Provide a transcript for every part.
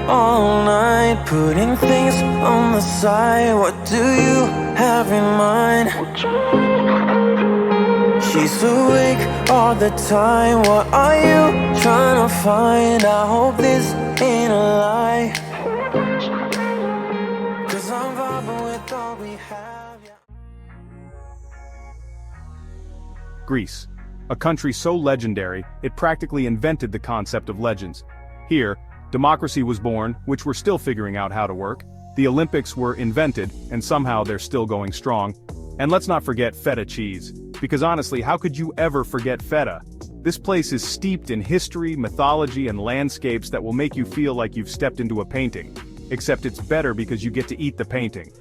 all night, putting things on the side. What do you have in mind? She's awake all the time. What are you trying to find? I hope this ain't a lie, 'cause I'm vibing with all we have, yeah. Greece, a country so legendary, it practically invented the concept of legends. Here, democracy was born, which we're still figuring out how to work. The Olympics were invented, and somehow they're still going strong. And let's not forget feta cheese, because honestly, how could you ever forget feta? This place is steeped in history, mythology, and landscapes that will make you feel like you've stepped into a painting. Except it's better because you get to eat the painting.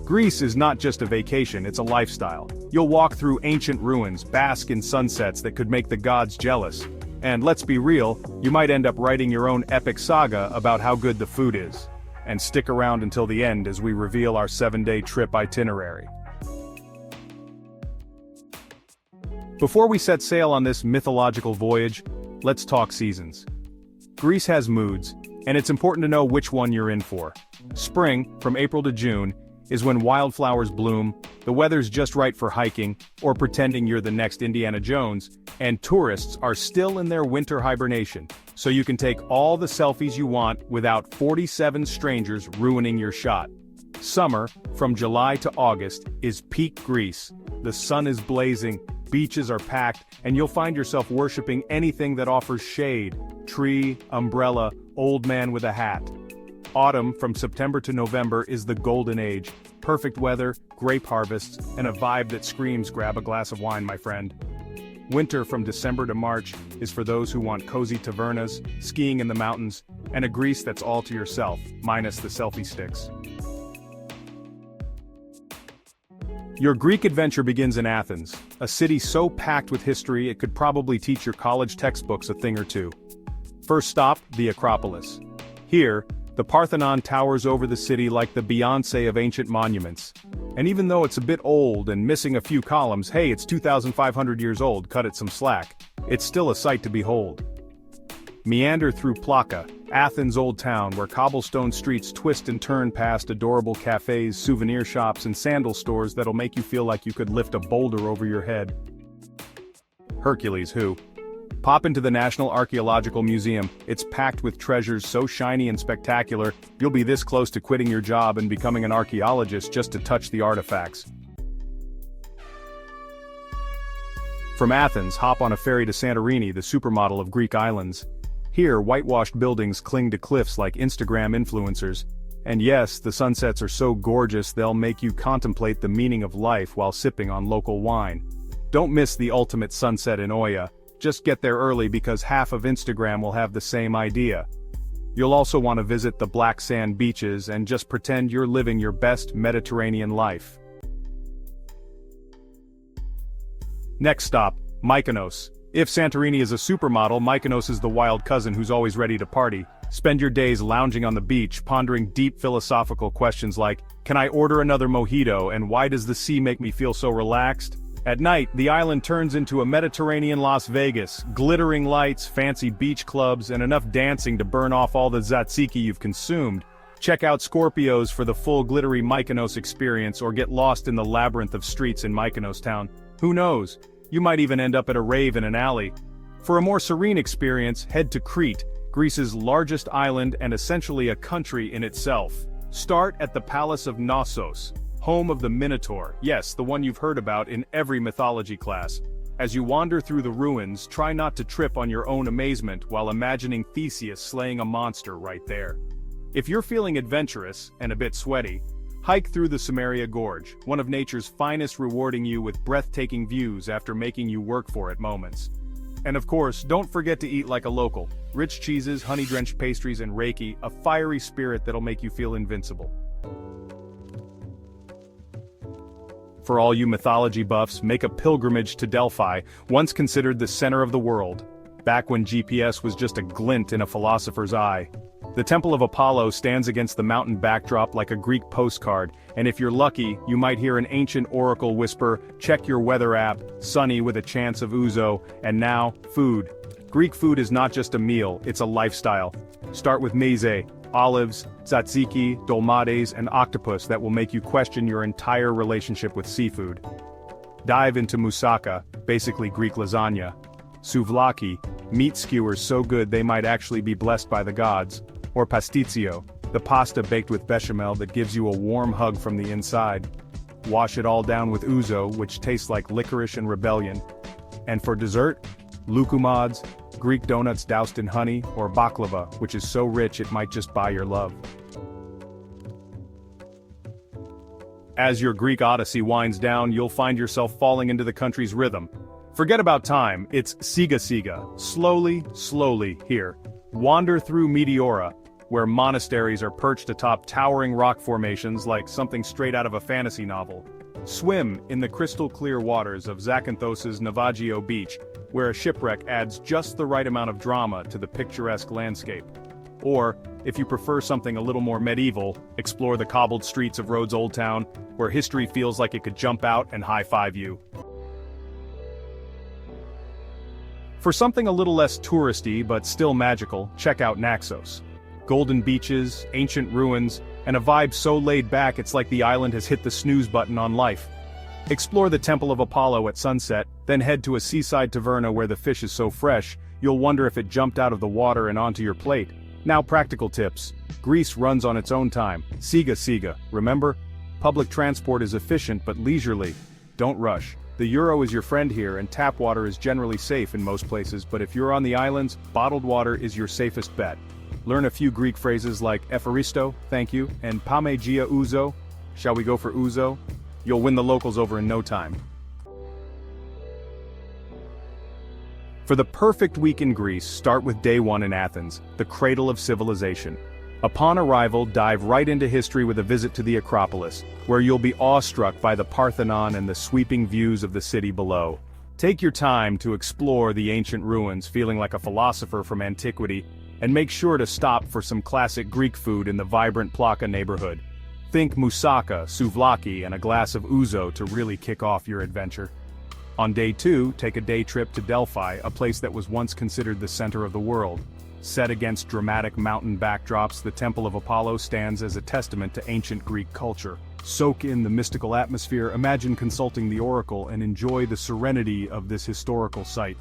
Greece is not just a vacation, it's a lifestyle. You'll walk through ancient ruins, bask in sunsets that could make the gods jealous. And let's be real, you might end up writing your own epic saga about how good the food is. And stick around until the end as we reveal our 7-day trip itinerary. Before we set sail on this mythological voyage, let's talk seasons. Greece has moods, and it's important to know which one you're in for. Spring, from April to June, is when wildflowers bloom, the weather's just right for hiking, or pretending you're the next Indiana Jones, and tourists are still in their winter hibernation, so you can take all the selfies you want without 47 strangers ruining your shot. Summer, from July to August, is peak Greece. The sun is blazing, beaches are packed, and you'll find yourself worshipping anything that offers shade: tree, umbrella, old man with a hat. Autumn, from September to November, is the golden age. Perfect weather, grape harvests, and a vibe that screams grab a glass of wine, my friend. Winter, from December to March, is for those who want cozy tavernas, skiing in the mountains, and a Greece that's all to yourself, minus the selfie sticks. Your Greek adventure begins in Athens, a city so packed with history it could probably teach your college textbooks a thing or two. First stop, the Acropolis. Here, the Parthenon towers over the city like the Beyoncé of ancient monuments. And even though it's a bit old and missing a few columns, hey, it's 2,500 years old, cut it some slack. It's still a sight to behold. Meander through Plaka, Athens' old town where cobblestone streets twist and turn past adorable cafes, souvenir shops, and sandal stores that'll make you feel like you could lift a boulder over your head. Hercules, who? Pop into the National Archaeological Museum. It's packed with treasures so shiny and spectacular, you'll be this close to quitting your job and becoming an archaeologist just to touch the artifacts. From Athens, hop on a ferry to Santorini, the supermodel of Greek islands. Here, whitewashed buildings cling to cliffs like Instagram influencers. And yes, the sunsets are so gorgeous they'll make you contemplate the meaning of life while sipping on local wine. Don't miss the ultimate sunset in Oya. Just get there early because half of Instagram will have the same idea. You'll also want to visit the black sand beaches and just pretend you're living your best Mediterranean life. Next stop, Mykonos. If Santorini is a supermodel, Mykonos is the wild cousin who's always ready to party. Spend your days lounging on the beach, pondering deep philosophical questions like, can I order another mojito, and why does the sea make me feel so relaxed? At night, the island turns into a Mediterranean Las Vegas, glittering lights, fancy beach clubs, and enough dancing to burn off all the tzatziki you've consumed. Check out Scorpios for the full glittery Mykonos experience, or get lost in the labyrinth of streets in Mykonos town. Who knows? You might even end up at a rave in an alley. For a more serene experience, head to Crete, Greece's largest island and essentially a country in itself. Start at the Palace of Knossos, home of the Minotaur, yes, the one you've heard about in every mythology class. As you wander through the ruins, try not to trip on your own amazement while imagining Theseus slaying a monster right there. If you're feeling adventurous, and a bit sweaty, hike through the Samaria Gorge, one of nature's finest, rewarding you with breathtaking views after making you work for it moments. And of course, don't forget to eat like a local. Rich cheeses, honey-drenched pastries, and reiki, a fiery spirit that'll make you feel invincible. For all you mythology buffs, make a pilgrimage to Delphi, once considered the center of the world, back when GPS was just a glint in a philosopher's eye. The Temple of Apollo stands against the mountain backdrop like a Greek postcard, and if you're lucky, you might hear an ancient oracle whisper, check your weather app, sunny with a chance of ouzo, and now, food. Greek food is not just a meal, it's a lifestyle. Start with meze, olives, tzatziki, dolmades, and octopus that will make you question your entire relationship with seafood. Dive into moussaka, basically Greek lasagna. Souvlaki, meat skewers so good they might actually be blessed by the gods. Or pasticcio, the pasta baked with bechamel that gives you a warm hug from the inside. Wash it all down with ouzo, which tastes like licorice and rebellion. And for dessert, loukoumades, Greek donuts doused in honey, or baklava, which is so rich it might just buy your love. As your Greek odyssey winds down, you'll find yourself falling into the country's rhythm. Forget about time, it's siga siga, slowly, here. Wander through Meteora, where monasteries are perched atop towering rock formations like something straight out of a fantasy novel. Swim in the crystal-clear waters of Zakynthos' Navajo beach, where a shipwreck adds just the right amount of drama to the picturesque landscape. Or, if you prefer something a little more medieval, explore the cobbled streets of Rhodes' Old Town, where history feels like it could jump out and high-five you. For something a little less touristy but still magical, check out Naxos. Golden beaches, ancient ruins, and a vibe so laid back it's like the island has hit the snooze button on life. Explore the Temple of Apollo at sunset, then head to a seaside taverna where the fish is so fresh, you'll wonder if it jumped out of the water and onto your plate. Now practical tips. Greece runs on its own time. Siga siga, remember? Public transport is efficient but leisurely. Don't rush. The euro is your friend here and tap water is generally safe in most places, but if you're on the islands, bottled water is your safest bet. Learn a few Greek phrases like efaristo, thank you, and pamegia ouzo, shall we go for ouzo? You'll win the locals over in no time. For the perfect week in Greece, start with day 1 in Athens, the cradle of civilization. Upon arrival, dive right into history with a visit to the Acropolis, where you'll be awestruck by the Parthenon and the sweeping views of the city below. Take your time to explore the ancient ruins, feeling like a philosopher from antiquity, and make sure to stop for some classic Greek food in the vibrant Plaka neighborhood. Think moussaka, souvlaki, and a glass of ouzo to really kick off your adventure. On day 2, take a day trip to Delphi, a place that was once considered the center of the world. Set against dramatic mountain backdrops, the Temple of Apollo stands as a testament to ancient Greek culture. Soak in the mystical atmosphere, imagine consulting the oracle, and enjoy the serenity of this historical site.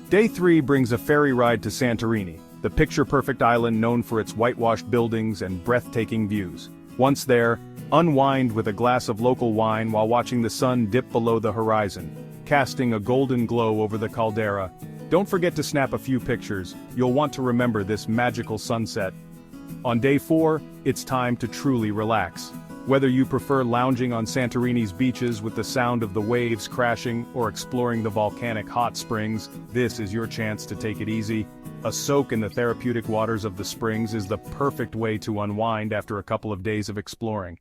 Day 3 brings a ferry ride to Santorini, the picture-perfect island known for its whitewashed buildings and breathtaking views. Once there, unwind with a glass of local wine while watching the sun dip below the horizon, casting a golden glow over the caldera. Don't forget to snap a few pictures, you'll want to remember this magical sunset. On day 4, it's time to truly relax. Whether you prefer lounging on Santorini's beaches with the sound of the waves crashing or exploring the volcanic hot springs, this is your chance to take it easy. A soak in the therapeutic waters of the springs is the perfect way to unwind after a couple of days of exploring.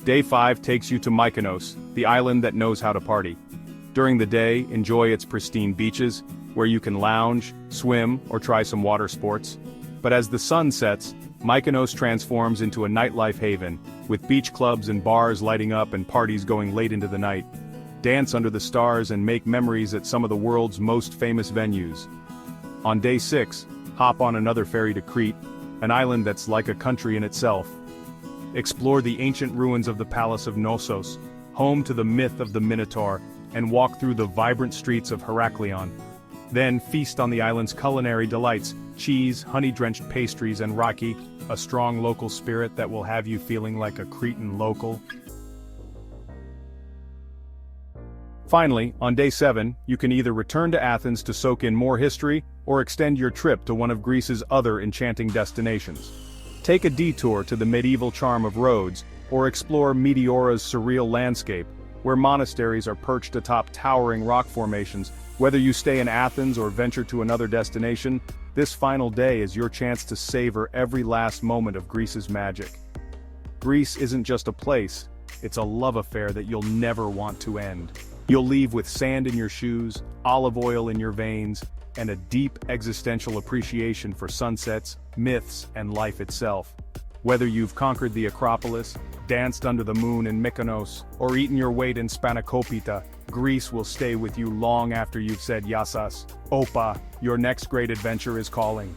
Day 5 takes you to Mykonos, the island that knows how to party. During the day, enjoy its pristine beaches, where you can lounge, swim, or try some water sports. But as the sun sets, Mykonos transforms into a nightlife haven, with beach clubs and bars lighting up and parties going late into the night. Dance under the stars and make memories at some of the world's most famous venues. On day 6, hop on another ferry to Crete, an island that's like a country in itself. Explore the ancient ruins of the Palace of Knossos, home to the myth of the Minotaur, and walk through the vibrant streets of Heraklion. Then feast on the island's culinary delights, cheese, honey-drenched pastries, and raki, a strong local spirit that will have you feeling like a Cretan local. Finally, on day 7, you can either return to Athens to soak in more history, or extend your trip to one of Greece's other enchanting destinations. Take a detour to the medieval charm of Rhodes, or explore Meteora's surreal landscape, where monasteries are perched atop towering rock formations. Whether you stay in Athens or venture to another destination, this final day is your chance to savor every last moment of Greece's magic. Greece isn't just a place, it's a love affair that you'll never want to end. You'll leave with sand in your shoes, olive oil in your veins, and a deep existential appreciation for sunsets, myths, and life itself. Whether you've conquered the Acropolis, danced under the moon in Mykonos, or eaten your weight in spanakopita, Greece will stay with you long after you've said Yassas. Opa, your next great adventure is calling.